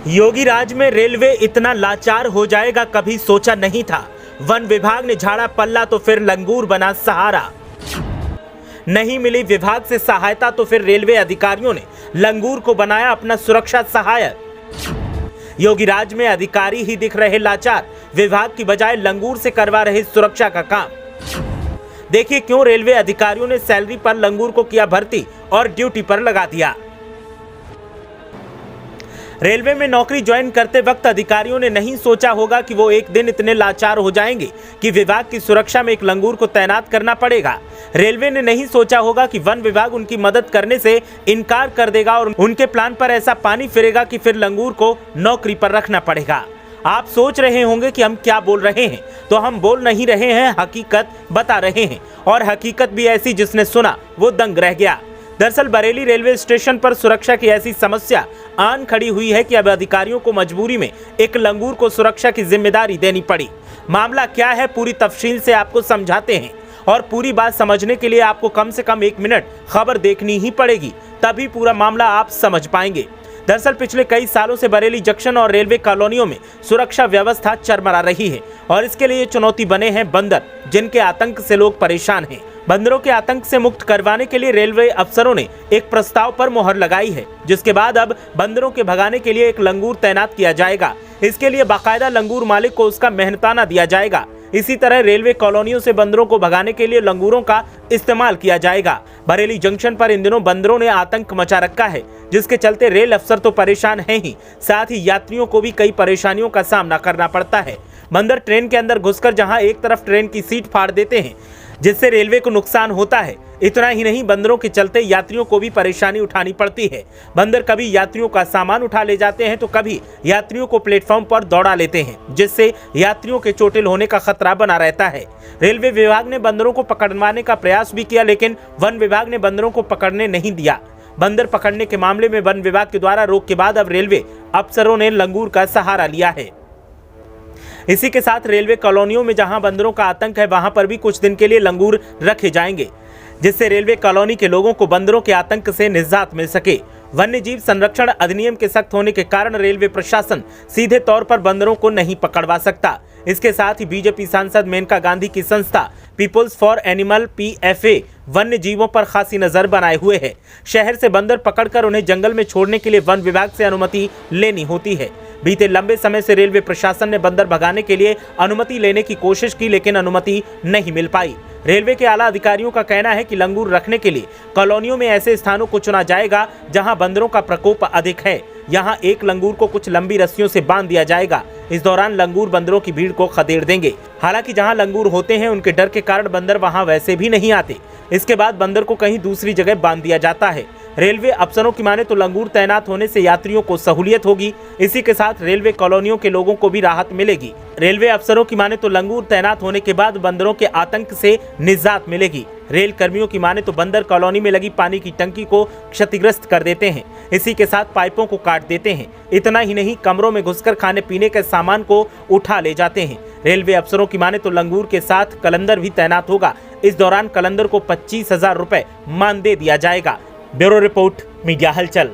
योगी राज में रेलवे इतना लाचार हो जाएगा कभी सोचा नहीं था। वन विभाग ने झाड़ा पल्ला तो फिर लंगूर बना सहारा। नहीं मिली विभाग से सहायता तो फिर रेलवे अधिकारियों ने लंगूर को बनाया अपना सुरक्षा सहायक। योगी राज में अधिकारी ही दिख रहे लाचार, विभाग की बजाय लंगूर से करवा रहे सुरक्षा का काम। देखिए क्यों रेलवे अधिकारियों ने सैलरी पर लंगूर को किया भर्ती और ड्यूटी पर लगा दिया। रेलवे में नौकरी ज्वाइन करते वक्त अधिकारियों ने नहीं सोचा होगा कि वो एक दिन इतने लाचार हो जाएंगे कि विभाग की सुरक्षा में एक लंगूर को तैनात करना पड़ेगा। रेलवे ने नहीं सोचा होगा कि वन विभाग उनकी मदद करने से इनकार कर देगा और उनके प्लान पर ऐसा पानी फिरेगा कि फिर लंगूर को नौकरी पर रखना पड़ेगा। आप सोच रहे होंगे कि हम क्या बोल रहे हैं, तो हम बोल नहीं रहे हैं, हकीकत बता रहे हैं। और हकीकत भी ऐसी जिसने सुना वो दंग रह गया। दरअसल बरेली रेलवे स्टेशन पर सुरक्षा की ऐसी समस्या आन खड़ी हुई है कि अब अधिकारियों को मजबूरी में एक लंगूर को सुरक्षा की जिम्मेदारी देनी पड़ी। मामला क्या है पूरी तफसील से आपको समझाते हैं और पूरी बात समझने के लिए आपको कम से कम 1 मिनट खबर देखनी ही पड़ेगी, तभी पूरा मामला आप समझ पाएंगे। दरअसल पिछले कई सालों से बरेली जंक्शन और रेलवे कॉलोनियों में सुरक्षा व्यवस्था चरमरा रही है और इसके लिए चुनौती बने हैं बंदर, जिनके आतंक से लोग परेशान हैं। बंदरों के आतंक से मुक्त करवाने के लिए रेलवे अफसरों ने एक प्रस्ताव पर मोहर लगाई है, जिसके बाद अब बंदरों के भगाने के लिए एक लंगूर तैनात किया जाएगा। इसके लिए बाकायदा लंगूर मालिक को उसका मेहनताना दिया जाएगा। इसी तरह रेलवे कॉलोनियों से बंदरों को भगाने के लिए लंगूरों का इस्तेमाल किया जाएगा। बरेली जंक्शन पर इन दिनों बंदरों ने आतंक मचा रखा है, जिसके चलते रेल अफसर तो परेशान हैं ही, साथ ही यात्रियों को भी कई परेशानियों का सामना करना पड़ता है। बंदर ट्रेन के अंदर घुसकर जहां एक तरफ ट्रेन की सीट फाड़ देते हैं, जिससे रेलवे को नुकसान होता है। इतना ही नहीं, बंदरों के चलते यात्रियों को भी परेशानी उठानी पड़ती है। बंदर कभी यात्रियों का सामान उठा ले जाते हैं तो कभी यात्रियों को प्लेटफॉर्म पर दौड़ा लेते हैं, जिससे यात्रियों के चोटिल होने का खतरा बना रहता है। रेलवे विभाग ने बंदरों को पकड़वाने का प्रयास भी किया, लेकिन वन विभाग ने बंदरों को पकड़ने नहीं दिया। बंदर पकड़ने के मामले में वन विभाग के द्वारा रोक के बाद अब रेलवे अफसरों ने लंगूर का सहारा लिया है। इसी के साथ रेलवे कॉलोनियों में जहां बंदरों का आतंक है, वहां पर भी कुछ दिन के लिए लंगूर रखे जाएंगे, जिससे रेलवे कॉलोनी के लोगों को बंदरों के आतंक से निजात मिल सके। वन्य जीव संरक्षण अधिनियम के सख्त होने के कारण रेलवे प्रशासन सीधे तौर पर बंदरों को नहीं पकड़वा सकता। इसके साथ ही बीजेपी सांसद मेनका गांधी की संस्था पीपुल्स फॉर एनिमल PFA वन्य जीवों पर खासी नजर बनाए हुए है। शहर से बंदर पकड़कर उन्हें जंगल में छोड़ने के लिए वन विभाग से अनुमति लेनी होती है। बीते लंबे समय से रेलवे प्रशासन ने बंदर भगाने के लिए अनुमति लेने की कोशिश की, लेकिन अनुमति नहीं मिल पाई। रेलवे के आला अधिकारियों का कहना है कि लंगूर रखने के लिए कॉलोनियों में ऐसे स्थानों को चुना जाएगा जहां बंदरों का प्रकोप अधिक है। यहां एक लंगूर को कुछ लंबी रस्सियों से बांध दिया जाएगा। इस दौरान लंगूर बंदरों की भीड़ को खदेड़ देंगे। हालांकि जहां लंगूर होते हैं, उनके डर के कारण बंदर वहां वैसे भी नहीं आते। इसके बाद बंदर को कहीं दूसरी जगह बांध दिया जाता है। रेलवे अफसरों की माने तो लंगूर तैनात होने से यात्रियों को सहूलियत होगी। इसी के साथ रेलवे कॉलोनियों के लोगों को भी राहत मिलेगी। रेलवे अफसरों की माने तो लंगूर तैनात होने के बाद बंदरों के आतंक से निजात मिलेगी। रेल कर्मियों की माने तो बंदर कॉलोनी में लगी पानी की टंकी को क्षतिग्रस्त कर देते हैं। इसी के साथ पाइपों को काट देते हैं। इतना ही नहीं, कमरों में घुसकर खाने पीने के सामान को उठा ले जाते हैं। रेलवे अफसरों की माने तो लंगूर के साथ कलंदर भी तैनात होगा। इस दौरान कलंदर को 25,000 रुपए मानदेय दिया जाएगा। ब्यूरो रिपोर्ट, मीडिया हलचल।